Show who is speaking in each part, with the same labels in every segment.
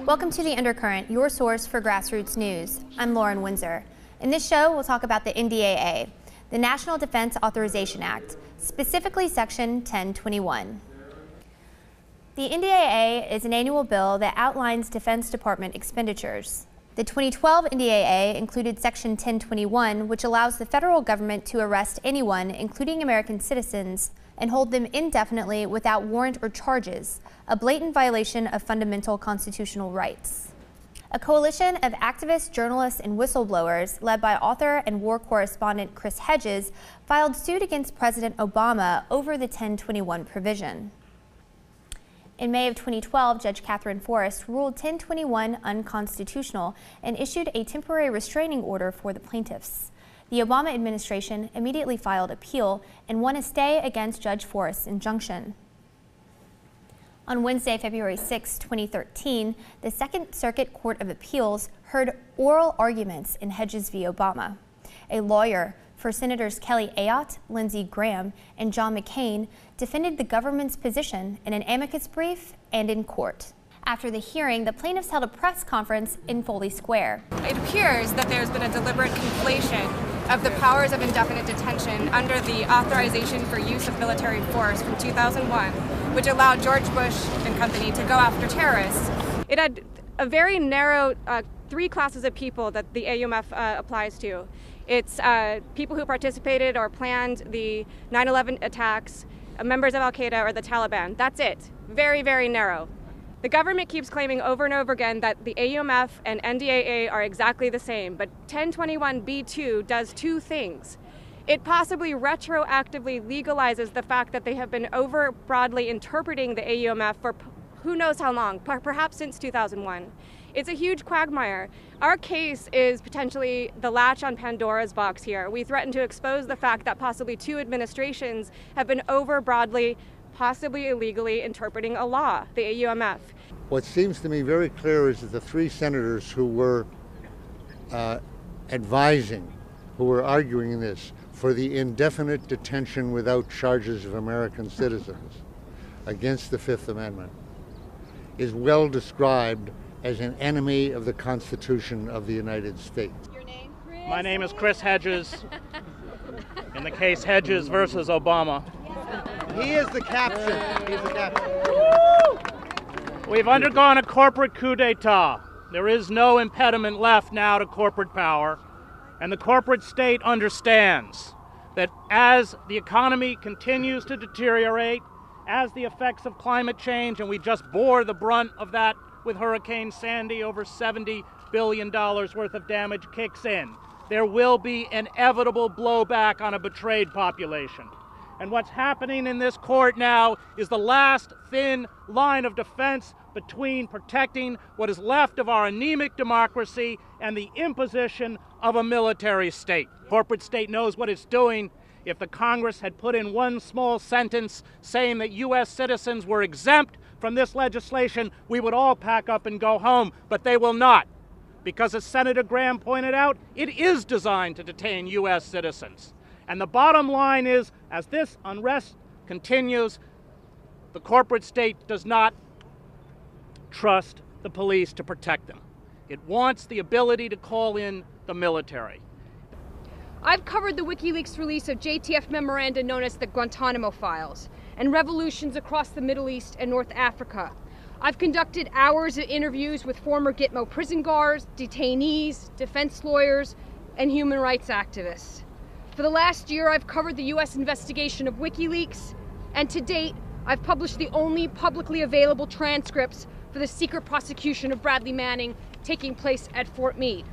Speaker 1: Welcome to the Undercurrent, your source for grassroots news. I'm Lauren Windsor. In this show, we'll talk about the NDAA, the National Defense Authorization Act, specifically Section 1021. The NDAA is an annual bill that outlines Defense Department expenditures. The 2012 NDAA included Section 1021, which allows the federal government to arrest anyone, including American citizens, and hold them indefinitely without warrant or charges, a blatant violation of fundamental constitutional rights. A coalition of activists, journalists, and whistleblowers, led by author and war correspondent Chris Hedges, filed suit against President Obama over the 1021 provision. In May of 2012, Judge Catherine Forrest ruled 1021 unconstitutional and issued a temporary restraining order for the plaintiffs. The Obama administration immediately filed appeal and won a stay against Judge Forrest's injunction. On Wednesday, February 6, 2013, the Second Circuit Court of Appeals heard oral arguments in Hedges v. Obama. A lawyer for Senators Kelly Ayotte, Lindsey Graham, and John McCain defended the government's position in an amicus brief and in court. After the hearing, the plaintiffs held a press conference in Foley Square.
Speaker 2: It appears that there's been a deliberate conflation of the powers of indefinite detention under the Authorization for Use of Military Force from 2001, which allowed George Bush and company to go after terrorists. It had a very narrow three classes of people that the AUMF applies to. It's people who participated or planned the 9/11 attacks, members of Al-Qaeda or the Taliban. That's it. Very, very narrow. The government keeps claiming over and over again that the AUMF and NDAA are exactly the same, but 1021b2 does two things. It possibly retroactively legalizes the fact that they have been over broadly interpreting the AUMF for who knows how long, perhaps since 2001. It's a huge quagmire. Our case is potentially the latch on Pandora's box here. We threaten to expose the fact that possibly two administrations have been over broadly, possibly illegally interpreting a law, the AUMF.
Speaker 3: What seems to me very clear is that the three senators who were advising, who were arguing this for the indefinite detention without charges of American citizens against the Fifth Amendment is well described as an enemy of the Constitution of the United States.
Speaker 2: Your name? Chris?
Speaker 4: My name is Chris Hedges. In the case Hedges versus Obama.
Speaker 3: He is the captain. He's the captain.
Speaker 4: We've undergone a corporate coup d'etat. There is no impediment left now to corporate power, and the corporate state understands that as the economy continues to deteriorate, as the effects of climate change, and we just bore the brunt of that with Hurricane Sandy, over $70 billion worth of damage kicks in, there will be inevitable blowback on a betrayed population. And what's happening in this court now is the last thin line of defense between protecting what is left of our anemic democracy and the imposition of a military state. Corporate state knows what it's doing. If the Congress had put in one small sentence saying that U.S. citizens were exempt from this legislation, we would all pack up and go home, but they will not. Because as Senator Graham pointed out, it is designed to detain U.S. citizens. And the bottom line is, as this unrest continues, the corporate state does not trust the police to protect them. It wants the ability to call in the military.
Speaker 5: I've covered the WikiLeaks release of JTF memoranda known as the Guantanamo Files and revolutions across the Middle East and North Africa. I've conducted hours of interviews with former Gitmo prison guards, detainees, defense lawyers, and human rights activists. For the last year, I've covered the U.S. investigation of WikiLeaks, and to date, I've published the only publicly available transcripts for the secret prosecution of Bradley Manning taking place at Fort Meade.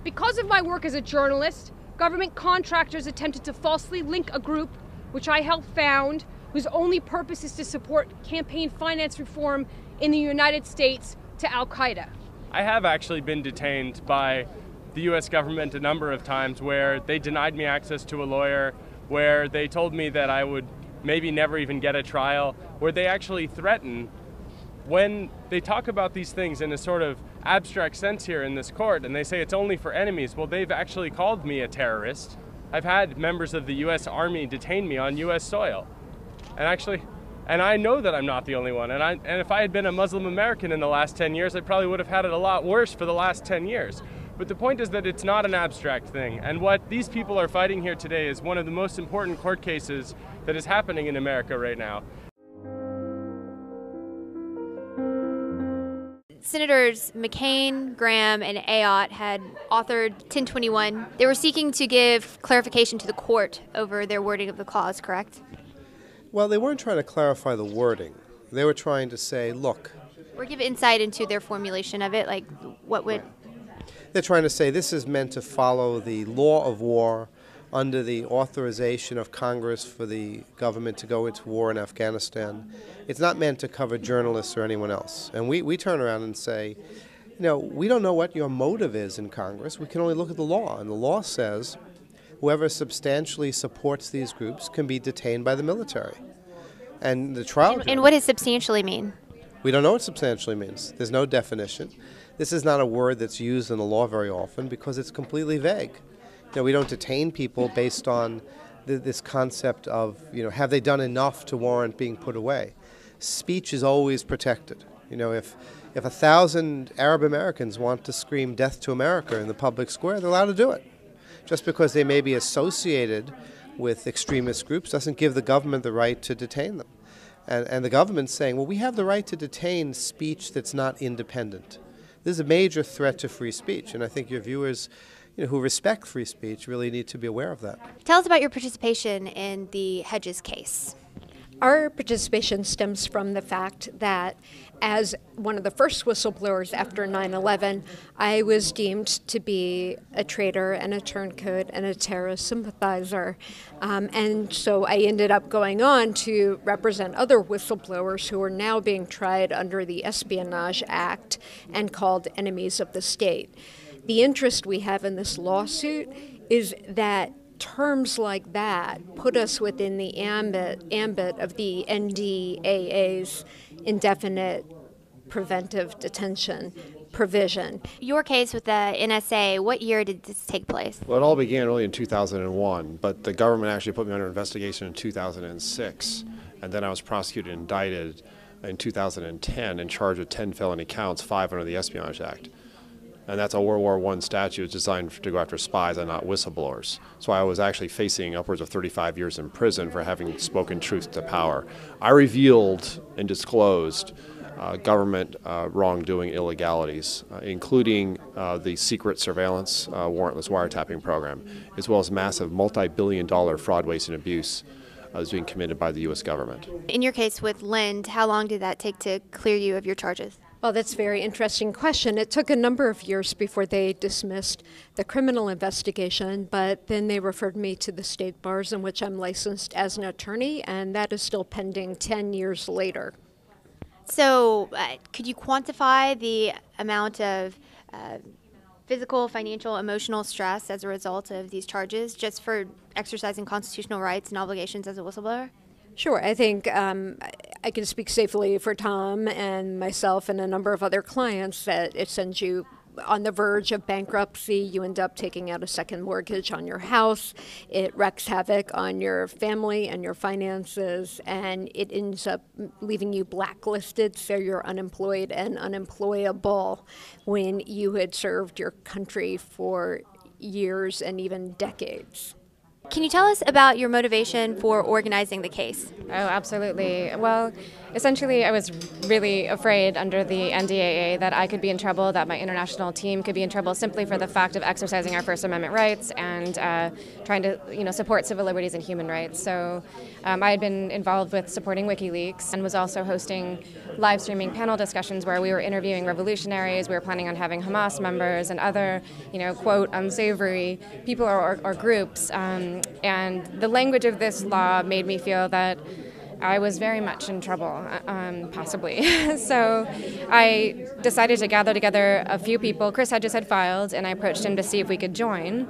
Speaker 5: Because of my work as a journalist, government contractors attempted to falsely link a group, which I helped found, whose only purpose is to support campaign finance reform in the United States, to Al-Qaeda.
Speaker 6: I have actually been detained by the U.S. government a number of times where they denied me access to a lawyer, where they told me that I would maybe never even get a trial, where they actually threaten. When they talk about these things in a sort of abstract sense here in this court, and they say it's only for enemies, well, they've actually called me a terrorist. I've had members of the U.S. Army detain me on U.S. soil. And actually, And I know that I'm not the only one. And if I had been a Muslim American in the last 10 years, I probably would have had it a lot worse for the last 10 years. But the point is that it's not an abstract thing. And what these people are fighting here today is one of the most important court cases that is happening in America right now.
Speaker 1: Senators McCain, Graham, and Ayotte had authored 1021. They were seeking to give clarification to the court over their wording of the clause, correct?
Speaker 7: Well, they weren't trying to clarify the wording. They were trying to say, look.
Speaker 1: Or give insight into their formulation of it, like what would...
Speaker 7: They're trying to say this is meant to follow the law of war under the authorization of Congress for the government to go into war in Afghanistan. It's not meant to cover journalists or anyone else. And we turn around and say, we don't know what your motive is in Congress. We can only look at the law. And the law says whoever substantially supports these groups can be detained by the military. And the trial...
Speaker 1: And what does substantially mean?
Speaker 7: We don't know what substantially means. There's no definition. This is not a word that's used in the law very often because it's completely vague. We don't detain people based on this concept of, have they done enough to warrant being put away? Speech is always protected. If 1,000 Arab Americans want to scream death to America in the public square, they're allowed to do it. Just because they may be associated with extremist groups doesn't give the government the right to detain them. And the government's saying, well, we have the right to detain speech that's not independent. This is a major threat to free speech, and I think your viewers who respect free speech really need to be aware of that.
Speaker 1: Tell us about your participation in the Hedges case.
Speaker 8: Our participation stems from the fact that as one of the first whistleblowers after 9/11, I was deemed to be a traitor and a turncoat and a terrorist sympathizer. And so I ended up going on to represent other whistleblowers who are now being tried under the Espionage Act and called enemies of the state. The interest we have in this lawsuit is that terms like that put us within the ambit of the NDAA's indefinite preventive detention provision.
Speaker 1: Your case with the NSA, what year did this take place?
Speaker 9: Well, it all began really in 2001, but the government actually put me under investigation in 2006, and then I was prosecuted and indicted in 2010 and charged with 10 felony counts, 5 under the Espionage Act. And that's a World War I statute designed to go after spies and not whistleblowers. So I was actually facing upwards of 35 years in prison for having spoken truth to power. I revealed and disclosed government wrongdoing illegalities, including the secret surveillance warrantless wiretapping program, as well as massive multi-billion-dollar fraud, waste, and abuse that was being committed by the U.S. government.
Speaker 1: In your case with Lind, how long did that take to clear you of your charges?
Speaker 8: Well, that's a very interesting question. It took a number of years before they dismissed the criminal investigation, but then they referred me to the state bars in which I'm licensed as an attorney, and that is still pending 10 years later.
Speaker 1: So could you quantify the amount of physical, financial, emotional stress as a result of these charges just for exercising constitutional rights and obligations as a whistleblower?
Speaker 8: Sure. I think I can speak safely for Tom and myself and a number of other clients that it sends you on the verge of bankruptcy. You end up taking out a second mortgage on your house. It wreaks havoc on your family and your finances, and it ends up leaving you blacklisted, so you're unemployed and unemployable when you had served your country for years and even decades.
Speaker 1: Can you tell us about your motivation for organizing the case?
Speaker 2: Oh, absolutely. Well, essentially, I was really afraid under the NDAA that I could be in trouble, that my international team could be in trouble simply for the fact of exercising our First Amendment rights and trying to, support civil liberties and human rights. So I had been involved with supporting WikiLeaks and was also hosting live streaming panel discussions where we were interviewing revolutionaries. We were planning on having Hamas members and other, quote, unsavory people or groups. And the language of this law made me feel that I was very much in trouble, possibly. So I decided to gather together a few people. Chris Hedges had filed, and I approached him to see if we could join.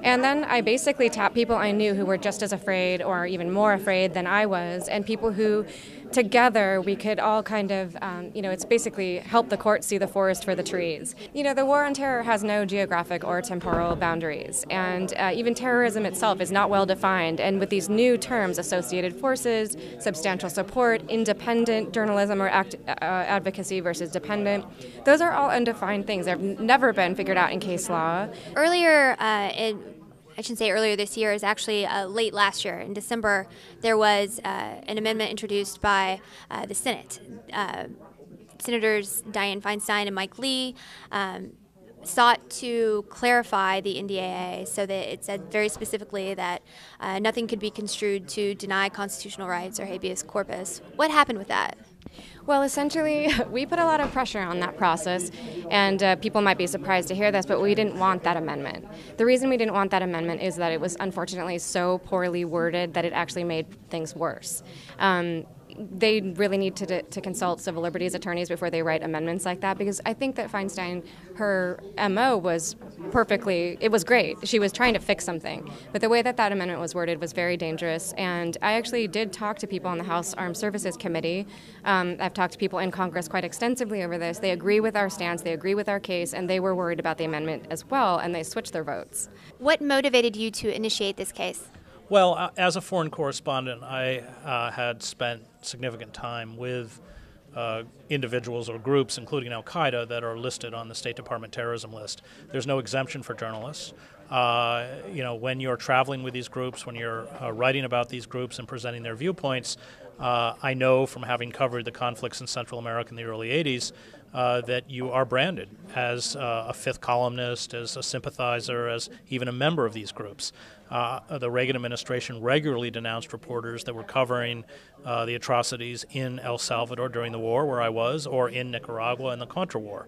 Speaker 2: And then I basically tapped people I knew who were just as afraid or even more afraid than I was, and people who together we could all kind of, it's basically help the court see the forest for the trees. The war on terror has no geographic or temporal boundaries, and even terrorism itself is not well defined. And with these new terms, associated forces, substantial support, independent journalism or advocacy versus dependent, those are all undefined things. They've never been figured out in case law.
Speaker 1: Earlier, I shouldn't say earlier this year, is actually late last year. In December, there was an amendment introduced by the Senate. Senators Dianne Feinstein and Mike Lee sought to clarify the NDAA so that it said very specifically that nothing could be construed to deny constitutional rights or habeas corpus. What happened with that?
Speaker 2: Well, essentially, we put a lot of pressure on that process, and people might be surprised to hear this, but we didn't want that amendment. The reason we didn't want that amendment is that it was unfortunately so poorly worded that it actually made things worse. They really need to consult civil liberties attorneys before they write amendments like that, because I think that Feinstein, her MO was it was great. She was trying to fix something. But the way that amendment was worded was very dangerous. And I actually did talk to people on the House Armed Services Committee. I've talked to people in Congress quite extensively over this. They agree with our stance, they agree with our case, and they were worried about the amendment as well, and they switched their votes.
Speaker 1: What motivated you to initiate this case?
Speaker 4: Well, as a foreign correspondent, I had spent significant time with individuals or groups, including Al-Qaeda, that are listed on the State Department terrorism list. There's no exemption for journalists. When you're traveling with these groups, when you're writing about these groups and presenting their viewpoints, I know from having covered the conflicts in Central America in the early 80s that you are branded as a fifth columnist, as a sympathizer, as even a member of these groups. The Reagan administration regularly denounced reporters that were covering the atrocities in El Salvador during the war, where I was, or in Nicaragua in the Contra War.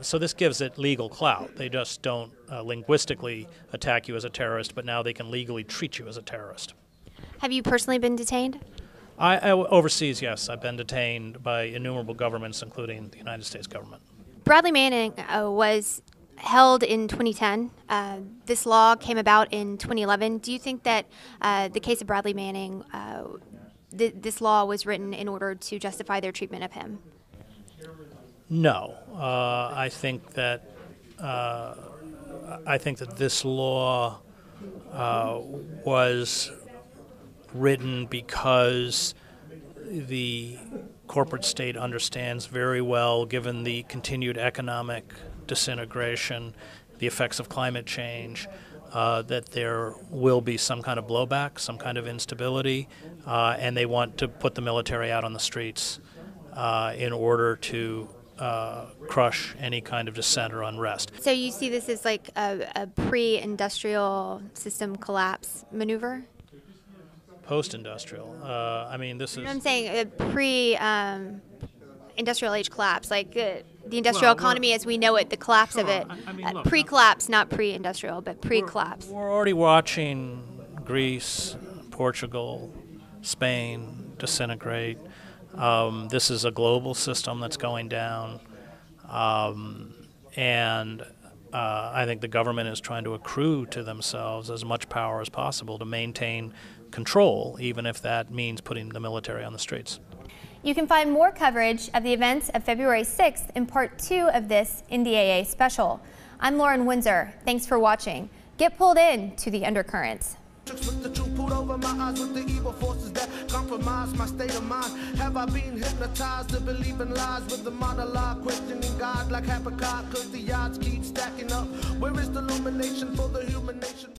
Speaker 4: So this gives it legal clout. They just don't linguistically attack you as a terrorist, but now they can legally treat you as a terrorist.
Speaker 1: Have you personally been detained?
Speaker 4: Overseas, yes. I've been detained by innumerable governments, including the United States government.
Speaker 1: Bradley Manning was held in 2010. This law came about in 2011. Do you think that the case of Bradley Manning, this law was written in order to justify their treatment of him?
Speaker 4: No. I think that this law was written because the corporate state understands very well, given the continued economic disintegration, the effects of climate change, that there will be some kind of blowback, some kind of instability, and they want to put the military out on the streets in order to crush any kind of dissent or unrest.
Speaker 1: So you see this as like a pre-industrial system collapse maneuver?
Speaker 4: Post-industrial. This is...
Speaker 1: You know what I'm saying? A pre-industrial age collapse, like the industrial economy as we know it, the collapse of it.
Speaker 4: Look,
Speaker 1: pre-collapse, not pre-industrial, but pre-collapse.
Speaker 4: We're already watching Greece, Portugal, Spain disintegrate. This is a global system that's going down. And I think the government is trying to accrue to themselves as much power as possible to maintain control, even if that means putting the military on the streets.
Speaker 1: You can find more coverage of the events of February 6th in Part 2 of this NDAA special. I'm Lauren Windsor. Thanks for watching. Get pulled in to the Undercurrent.
Speaker 10: With the truth pulled over my eyes with the evil forces that compromise my state of mind. Have I been hypnotized to believe in lies with the monologue questioning God like Habakkuk? Cause the odds keep stacking up. Where is the illumination for the human nation?